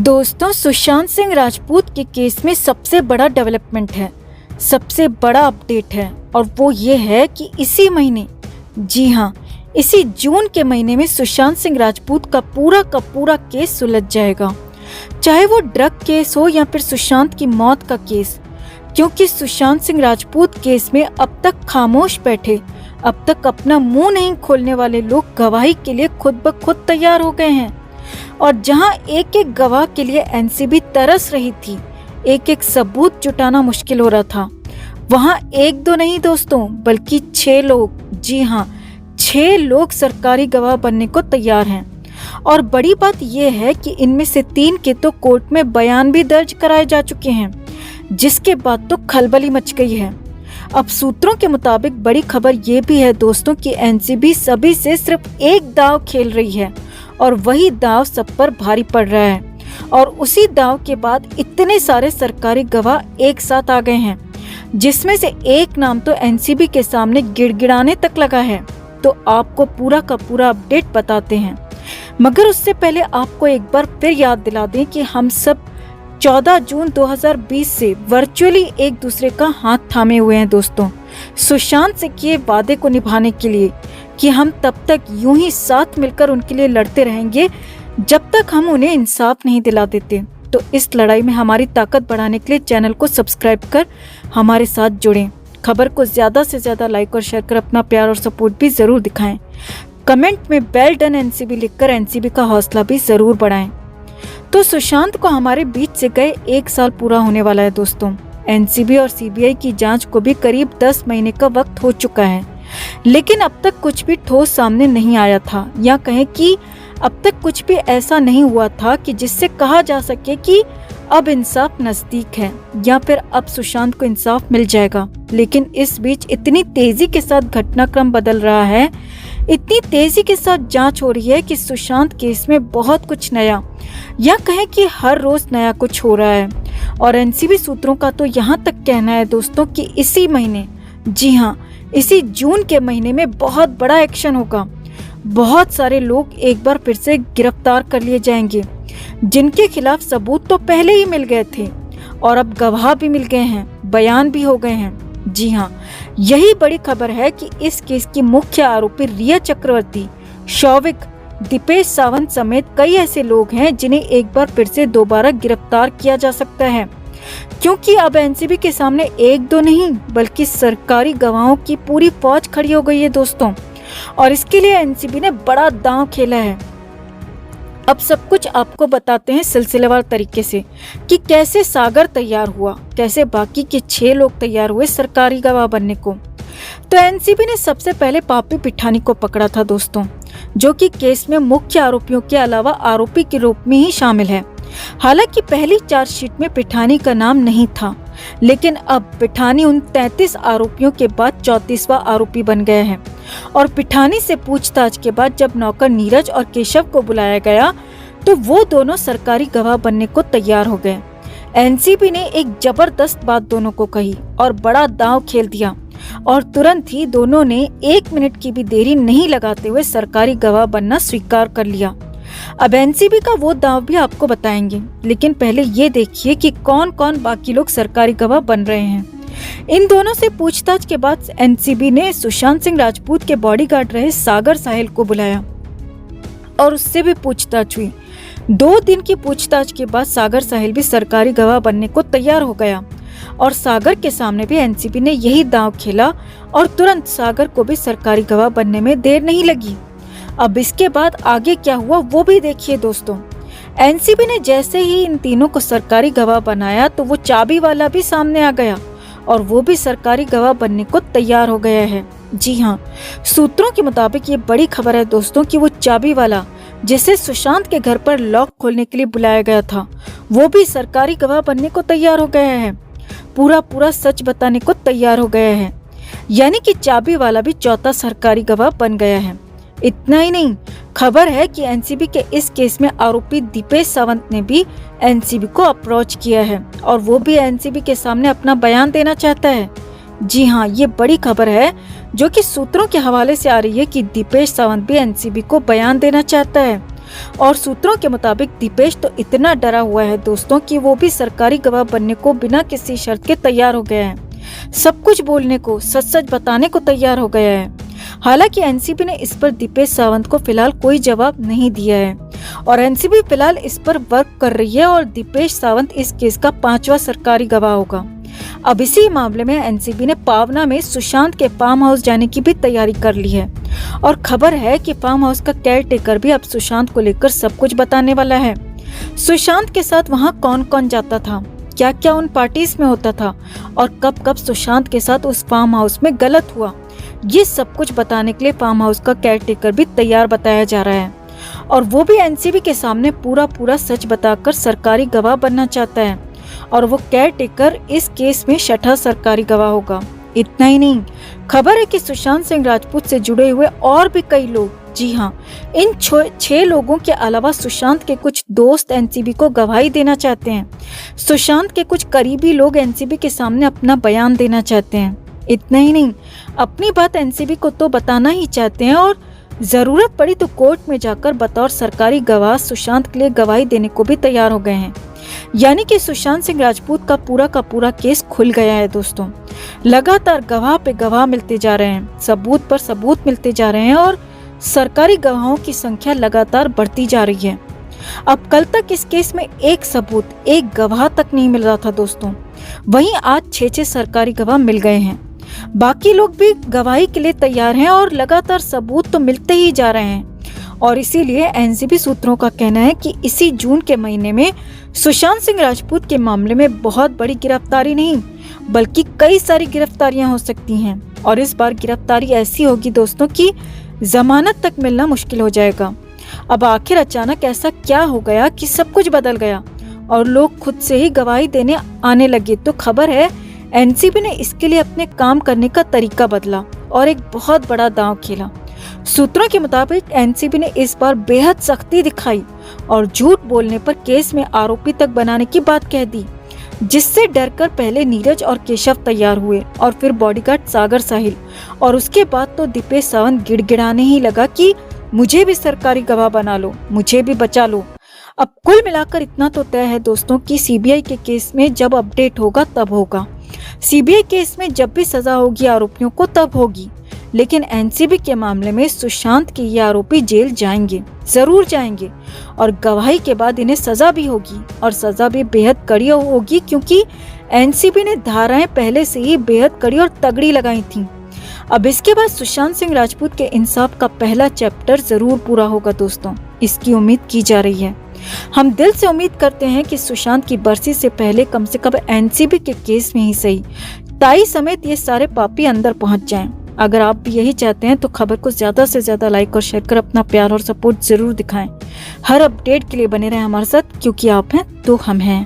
दोस्तों, सुशांत सिंह राजपूत के केस में सबसे बड़ा डेवलपमेंट है, सबसे बड़ा अपडेट है और वो ये है कि इसी महीने, जी हाँ, इसी जून के महीने में सुशांत सिंह राजपूत का पूरा केस सुलझ जाएगा। चाहे वो ड्रग केस हो या फिर सुशांत की मौत का केस, क्योंकि सुशांत सिंह राजपूत केस में अब तक खामोश बैठे, अब तक अपना मुंह नहीं खोलने वाले लोग गवाही के लिए खुद ब खुद तैयार हो गए हैं। और जहां एक एक गवाह के लिए एनसीबी तरस रही थी, एक एक सबूत जुटाना मुश्किल हो रहा था, वहां एक दो नहीं दोस्तों, बल्कि 6 लोग, जी हाँ 6 लोग सरकारी गवाह बनने को तैयार हैं। और बड़ी बात यह है कि इनमें से 3 के तो कोर्ट में बयान भी दर्ज कराए जा चुके हैं, जिसके बाद तो खलबली मच गई है। अब सूत्रों के मुताबिक बड़ी खबर ये भी है दोस्तों कि एनसीबी सभी से सिर्फ एक दाव खेल रही है और वही दाव सब पर भारी पड़ रहा है। और उसी दाव के बाद इतने सारे सरकारी गवाह एक साथ आ गए हैं, जिसमें से एक नाम तो एनसीबी के सामने गिड़गिड़ाने तक लगा है। तो आपको पूरा का पूरा अपडेट बताते हैं, मगर उससे पहले आपको एक बार फिर याद दिला दें कि हम सब 14 जून 2020 से वर्चुअली एक दूसरे का हाथ थामे हुए हैं दोस्तों, सुशांत से किए वादे को निभाने के लिए कि हम तब तक यूं ही साथ मिलकर उनके लिए लड़ते रहेंगे जब तक हम उन्हें इंसाफ नहीं दिला देते। तो इस लड़ाई में हमारी ताकत बढ़ाने के लिए चैनल को सब्सक्राइब कर हमारे साथ जुड़ें। खबर को ज्यादा से ज्यादा लाइक और शेयर कर अपना प्यार और सपोर्ट भी जरूर दिखाएं। कमेंट में वेल डन एनसीबी लिखकर एनसीबी का हौसला भी जरूर बढ़ाएं। तो सुशांत को हमारे बीच से गए 1 साल पूरा होने वाला है दोस्तों। एनसीबी और सीबीआई की जांच को भी करीब 10 महीने का वक्त हो चुका है, लेकिन अब तक कुछ भी ठोस सामने नहीं आया था, या कहें कि अब तक कुछ भी ऐसा नहीं हुआ था कि जिससे कहा जा सके कि अब इंसाफ नजदीक है या फिर अब सुशांत को इंसाफ मिल जाएगा। लेकिन इस बीच इतनी तेजी के साथ घटनाक्रम बदल रहा है, इतनी तेजी के साथ जांच हो रही है कि सुशांत केस में बहुत कुछ नया, या कहें कि हर रोज नया कुछ हो रहा है। और एनसीबी सूत्रों का तो यहाँ तक कहना है दोस्तों कि इसी महीने, जी हाँ इसी जून के महीने में बहुत बड़ा एक्शन होगा। बहुत सारे लोग एक बार फिर से गिरफ्तार कर लिए जाएंगे, जिनके खिलाफ सबूत तो पहले ही मिल गए थे और अब गवाह भी मिल गए हैं, बयान भी हो गए हैं। जी हाँ, यही बड़ी खबर है कि इस केस की मुख्य आरोपी रिया चक्रवर्ती, शौविक, दीपेश सावंत समेत कई ऐसे लोग हैं जिन्हें एक बार फिर से दोबारा गिरफ्तार किया जा सकता है, क्योंकि अब एनसीबी के सामने एक दो नहीं बल्कि सरकारी गवाहों की पूरी फौज खड़ी हो गई है दोस्तों। और इसके लिए एनसीबी ने बड़ा दांव खेला है। अब सब कुछ आपको बताते हैं सिलसिलेवार तरीके से कि कैसे सागर तैयार हुआ, कैसे बाकी के 6 लोग तैयार हुए सरकारी गवाह बनने को। तो एनसीबी ने सबसे पहले पापी पिठानी को पकड़ा था दोस्तों, जो कि केस में मुख्य आरोपियों के अलावा आरोपी के रूप में ही शामिल है। हालांकि पहली चार्जशीट में पिठानी का नाम नहीं था, लेकिन अब पिठानी उन 33 आरोपियों के बाद 34वां आरोपी बन गया है। और पिठानी से पूछताछ के बाद जब नौकर नीरज और केशव को बुलाया गया तो वो दोनों सरकारी गवाह बनने को तैयार हो गए। एनसीबी ने एक जबरदस्त बात दोनों को कही और बड़ा दांव खेल दिया, और तुरंत ही दोनों ने 1 मिनट की भी देरी नहीं लगाते हुए सरकारी गवाह बनना स्वीकार कर लिया। अब एनसीबी का वो दांव भी आपको बताएंगे, लेकिन पहले ये देखिए कि कौन कौन बाकी लोग सरकारी गवाह बन रहे हैं। इन दोनों से पूछताछ के बाद एनसीबी ने सुशांत सिंह राजपूत के बॉडीगार्ड रहे सागर साहिल को बुलाया और उससे भी पूछताछ हुई। 2 दिन की पूछताछ के बाद सागर साहिल भी सरकारी गवाह बनने को तैयार हो गया, और सागर के सामने भी एनसीबी ने यही दांव खेला और तुरंत सागर को भी सरकारी गवाह बनने में देर नहीं लगी। अब इसके बाद आगे क्या हुआ वो भी देखिए दोस्तों। एनसीबी ने जैसे ही इन तीनों को सरकारी गवाह बनाया तो वो चाबी वाला भी सामने आ गया और वो भी सरकारी गवाह बनने को तैयार हो गया है। जी हाँ, सूत्रों के मुताबिक ये बड़ी खबर है दोस्तों कि वो चाबी वाला, जिसे सुशांत के घर पर लॉक खोलने के लिए बुलाया गया था, वो भी सरकारी गवाह बनने को तैयार हो गया है, पूरा सच बताने को तैयार हो गया है। यानी कि चाबी वाला भी 4था सरकारी गवाह बन गया है। इतना ही नहीं, खबर है कि एनसीबी के इस केस में आरोपी दीपेश सावंत ने भी एनसीबी को अप्रोच किया है और वो भी एनसीबी के सामने अपना बयान देना चाहता है। जी हाँ, ये बड़ी खबर है जो कि सूत्रों के हवाले से आ रही है कि दीपेश सावंत भी एनसीबी को बयान देना चाहता है और सूत्रों के मुताबिक दीपेश तो इतना डरा हुआ है दोस्तों कि वो भी सरकारी गवाह बनने को बिना किसी शर्त के तैयार हो गया है। सब कुछ बोलने को, सच सच बताने को तैयार हो गया है। हालांकि एनसीबी ने इस पर दीपेश सावंत को फिलहाल कोई जवाब नहीं दिया है और एनसीबी फिलहाल इस पर वर्क कर रही है और दीपेश सावंत इस केस का 5वां सरकारी गवाह होगा। अब इसी मामले में एनसीबी ने पावना में सुशांत के फार्म हाउस जाने की भी तैयारी कर ली है और खबर है कि फार्म हाउस का केयर टेकर भी अब सुशांत को लेकर सब कुछ बताने वाला है। सुशांत के साथ वहां कौन कौन जाता था, क्या क्या उन पार्टीज में होता था और कब कब सुशांत के साथ उस फार्म हाउस में गलत हुआ, ये सब कुछ बताने के लिए फार्म हाउस का केयर टेकर भी तैयार बताया जा रहा है और वो भी एनसीबी के सामने पूरा सच बताकर सरकारी गवाह बनना चाहता है और वो केयर टेकर इस केस में 6ठा सरकारी गवाह होगा। इतना ही नहीं, खबर है कि सुशांत सिंह राजपूत से जुड़े हुए और भी कई लोग, जी हाँ, इन 6 लोगों के अलावा सुशांत के कुछ दोस्त एनसीबी को गवाही देना चाहते हैं। सुशांत के कुछ करीबी लोग एनसीबी के सामने अपना बयान देना चाहते हैं। इतना ही नहीं, अपनी बात एनसीबी को तो बताना ही चाहते हैं और जरूरत पड़ी तो कोर्ट में जाकर बतौर सरकारी गवाह सुशांत के लिए गवाही देने को भी तैयार हो गए हैं। यानी कि सुशांत सिंह राजपूत का पूरा केस खुल गया है दोस्तों। लगातार गवाह पे गवाह मिलते जा रहे हैं, सबूत पर सबूत मिलते जा रहे हैं और सरकारी गवाहों की संख्या लगातार बढ़ती जा रही है। अब कल तक इस केस में एक सबूत, एक गवाह तक नहीं मिल रहा था दोस्तों, वहीं आज 6 सरकारी गवाह मिल गए हैं। बाकी लोग भी गवाही के लिए तैयार हैं और लगातार सबूत तो मिलते ही जा रहे हैं और इसीलिए एनसीबी सूत्रों का कहना है कि इसी जून के महीने में सुशांत सिंह राजपूत के मामले में बहुत बड़ी गिरफ्तारी नहीं बल्कि कई सारी गिरफ्तारियां हो सकती हैं और इस बार गिरफ्तारी ऐसी होगी दोस्तों कि जमानत तक मिलना मुश्किल हो जाएगा। अब आखिर अचानक ऐसा क्या हो गया कि सब कुछ बदल गया और लोग खुद से ही गवाही देने आने लगे। तो खबर है एनसीबी ने इसके लिए अपने काम करने का तरीका बदला और एक बहुत बड़ा दांव खेला। सूत्रों के मुताबिक एनसीबी ने इस बार बेहद सख्ती दिखाई और झूठ बोलने पर केस में आरोपी तक बनाने की बात कह दी, जिससे डरकर पहले नीरज और केशव तैयार हुए और फिर बॉडीगार्ड सागर साहिल और उसके बाद तो दीपेश सावंत गिड़गिड़ाने ही लगा कि मुझे भी सरकारी गवाह बना लो, मुझे भी बचा लो। अब कुल मिलाकर इतना तो तय है दोस्तों कि सीबीआई के केस में जब अपडेट होगा तब होगा, सीबीआई केस में जब भी सजा होगी आरोपियों को तब होगी, लेकिन एनसीबी के मामले में सुशांत के ये आरोपी जेल जाएंगे, जरूर जाएंगे और गवाही के बाद इन्हें सजा भी होगी और सजा भी बेहद कड़ी होगी क्योंकि एनसीबी ने धाराएं पहले से ही बेहद कड़ी और तगड़ी लगाई थी। अब इसके बाद सुशांत सिंह राजपूत के इंसाफ का पहला चैप्टर जरूर पूरा होगा दोस्तों, इसकी उम्मीद की जा रही है। हम दिल से उम्मीद करते हैं कि सुशांत की बरसी से पहले कम से कम एनसीबी के केस में ही सही ताई समेत ये सारे पापी अंदर पहुंच जाएं। अगर आप भी यही चाहते हैं तो खबर को ज्यादा से ज्यादा लाइक और शेयर कर अपना प्यार और सपोर्ट जरूर दिखाएं। हर अपडेट के लिए बने रहें हमारे साथ, क्योंकि आप हैं तो हम हैं।